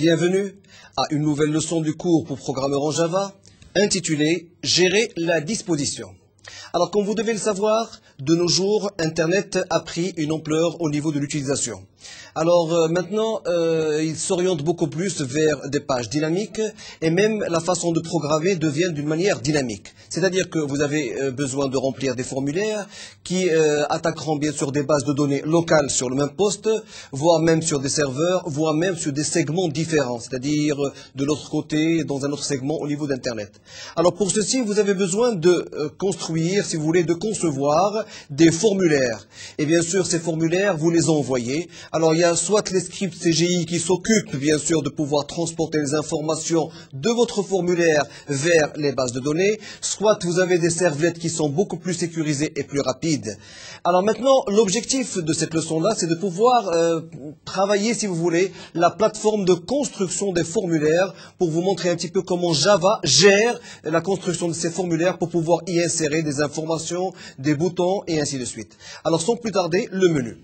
Bienvenue à une nouvelle leçon du cours pour programmeurs en Java, intitulée « Gérer la disposition ». Alors, comme vous devez le savoir, de nos jours, Internet a pris une ampleur au niveau de l'utilisation. Alors maintenant, il s'oriente beaucoup plus vers des pages dynamiques et même la façon de programmer devient d'une manière dynamique. C'est-à-dire que vous avez besoin de remplir des formulaires qui attaqueront bien sûr des bases de données locales sur le même poste, voire même sur des serveurs, voire même sur des segments différents, c'est-à-dire de l'autre côté, dans un autre segment au niveau d'Internet. Alors pour ceci, vous avez besoin de construire, si vous voulez, de concevoir des formulaires. Et bien sûr, ces formulaires, vous les envoyez. Alors, il y a soit les scripts CGI qui s'occupent, bien sûr, de pouvoir transporter les informations de votre formulaire vers les bases de données, soit vous avez des servlettes qui sont beaucoup plus sécurisées et plus rapides. Alors maintenant, l'objectif de cette leçon-là, c'est de pouvoir travailler, si vous voulez, la plateforme de construction des formulaires pour vous montrer un petit peu comment Java gère la construction de ces formulaires pour pouvoir y insérer des informations, des boutons et ainsi de suite. Alors sans plus tarder, le menu.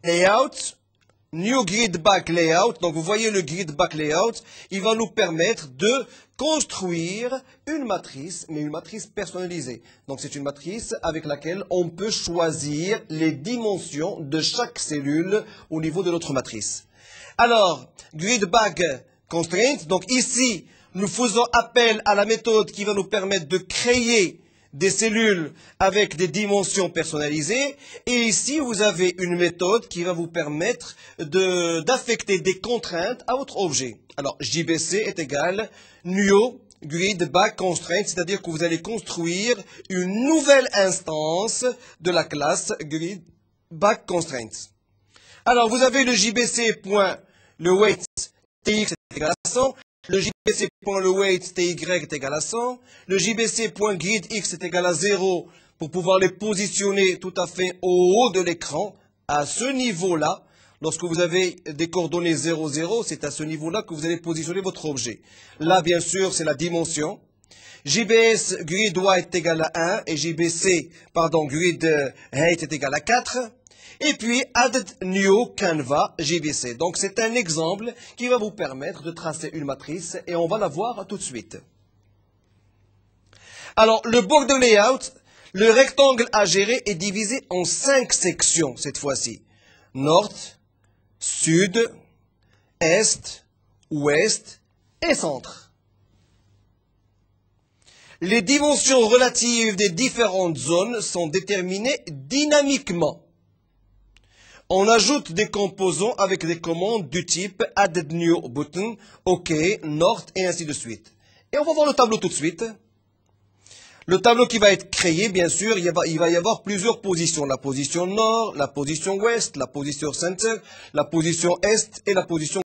layout, new grid back layout. Donc vous voyez le grid back layout, il va nous permettre de construire une matrice, mais une matrice personnalisée. Donc c'est une matrice avec laquelle on peut choisir les dimensions de chaque cellule au niveau de notre matrice. Alors, grid back constraint, donc ici, nous faisons appel à la méthode qui va nous permettre de créer des cellules avec des dimensions personnalisées. Et ici, vous avez une méthode qui va vous permettre d'affecter des contraintes à votre objet. Alors, JBC est égal new grid back constraint, c'est-à-dire que vous allez construire une nouvelle instance de la classe grid back constraint. Alors, vous avez le JBC. Le weight TX est égal à 100. Le JBC.leWeight TY est égal à 100. Le JBC.gridX est égal à 0 pour pouvoir les positionner tout à fait au haut de l'écran. À ce niveau-là, lorsque vous avez des coordonnées 0, 0, c'est à ce niveau-là que vous allez positionner votre objet. Là, bien sûr, c'est la dimension. JBS grid height est égal à 1 et grid height est égal à 4. Et puis, add new canva JBC. Donc, c'est un exemple qui va vous permettre de tracer une matrice et on va la voir tout de suite. Alors, le border layout, le rectangle à gérer est divisé en 5 sections cette fois-ci. Nord, sud, est, ouest et centre. Les dimensions relatives des différentes zones sont déterminées dynamiquement. On ajoute des composants avec des commandes du type add new button, OK, Nord et ainsi de suite. Et on va voir le tableau tout de suite. Le tableau qui va être créé, bien sûr, il va y avoir plusieurs positions. La position nord, la position ouest, la position center, la position est et la position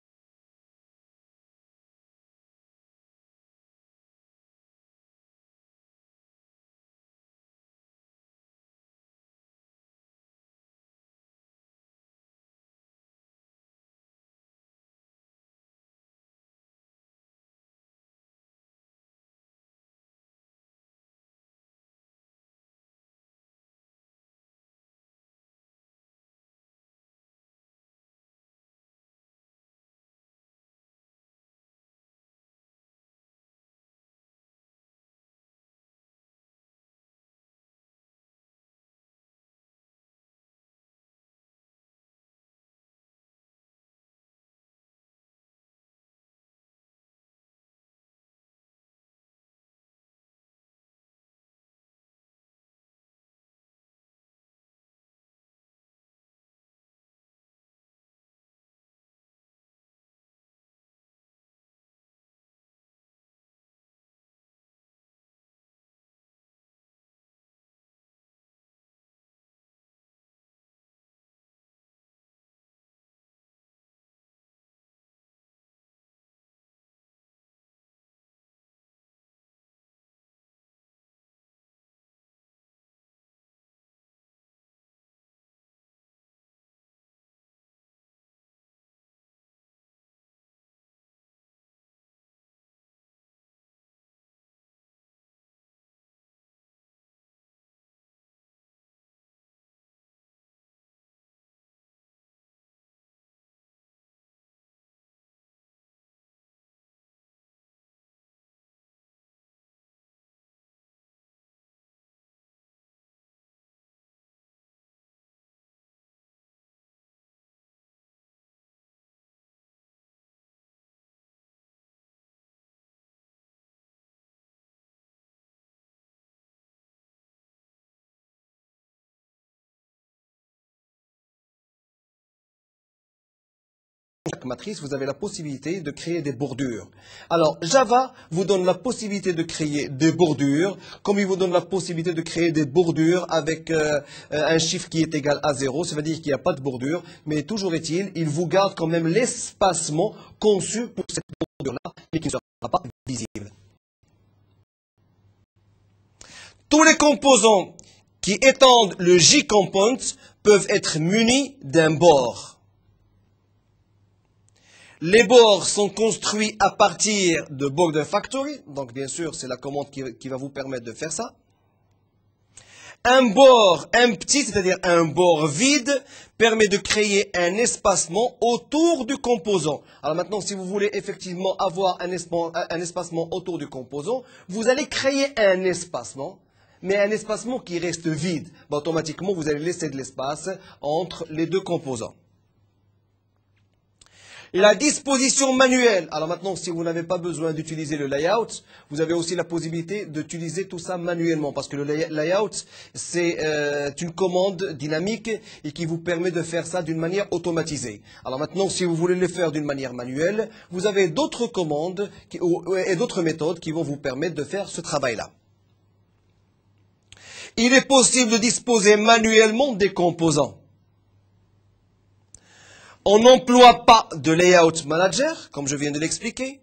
chaque matrice, vous avez la possibilité de créer des bordures. Alors, Java vous donne la possibilité de créer des bordures, comme il vous donne la possibilité de créer des bordures avec un chiffre qui est égal à 0, ça veut dire qu'il n'y a pas de bordure, mais toujours est-il, il vous garde quand même l'espacement conçu pour cette bordure-là, et qui ne sera pas visible. Tous les composants qui étendent le J-component peuvent être munis d'un bord. Les bords sont construits à partir de Border Factory. Donc, bien sûr, c'est la commande qui va vous permettre de faire ça. Un bord petit, c'est-à-dire un bord vide, permet de créer un espacement autour du composant. Alors maintenant, si vous voulez effectivement avoir un espacement autour du composant, vous allez créer un espacement, mais un espacement qui reste vide. Automatiquement, vous allez laisser de l'espace entre les deux composants. La disposition manuelle. Alors maintenant, si vous n'avez pas besoin d'utiliser le layout, vous avez aussi la possibilité d'utiliser tout ça manuellement. Parce que le layout, c'est une commande dynamique et qui vous permet de faire ça d'une manière automatisée. Alors maintenant, si vous voulez le faire d'une manière manuelle, vous avez d'autres commandes et d'autres méthodes qui vont vous permettre de faire ce travail-là. Il est possible de disposer manuellement des composants. On n'emploie pas de layout manager, comme je viens de l'expliquer.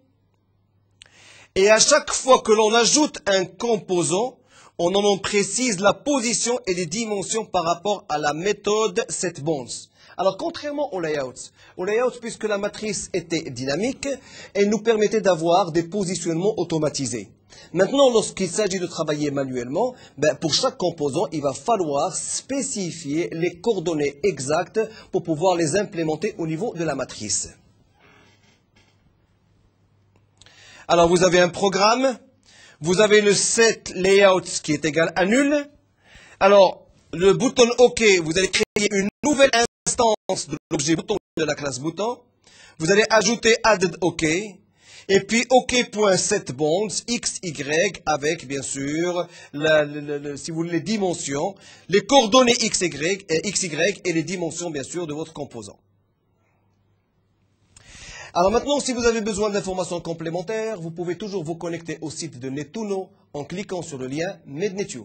Et à chaque fois que l'on ajoute un composant, on en précise la position et les dimensions par rapport à la méthode setBounce. Alors, contrairement au layout, puisque la matrice était dynamique, elle nous permettait d'avoir des positionnements automatisés. Maintenant, lorsqu'il s'agit de travailler manuellement, pour chaque composant, il va falloir spécifier les coordonnées exactes pour pouvoir les implémenter au niveau de la matrice. Alors, vous avez un programme, vous avez le set layout qui est égal à nul. Alors, le bouton OK, vous allez créer une nouvelle instance de l'objet bouton de la classe bouton. Vous allez ajouter added OK. Et puis OK.setBounce, X, Y, avec bien sûr, si vous voulez, les dimensions, les coordonnées X, Y et les dimensions bien sûr de votre composant. Alors maintenant, si vous avez besoin d'informations complémentaires, vous pouvez toujours vous connecter au site de Netuno en cliquant sur le lien MedNetU.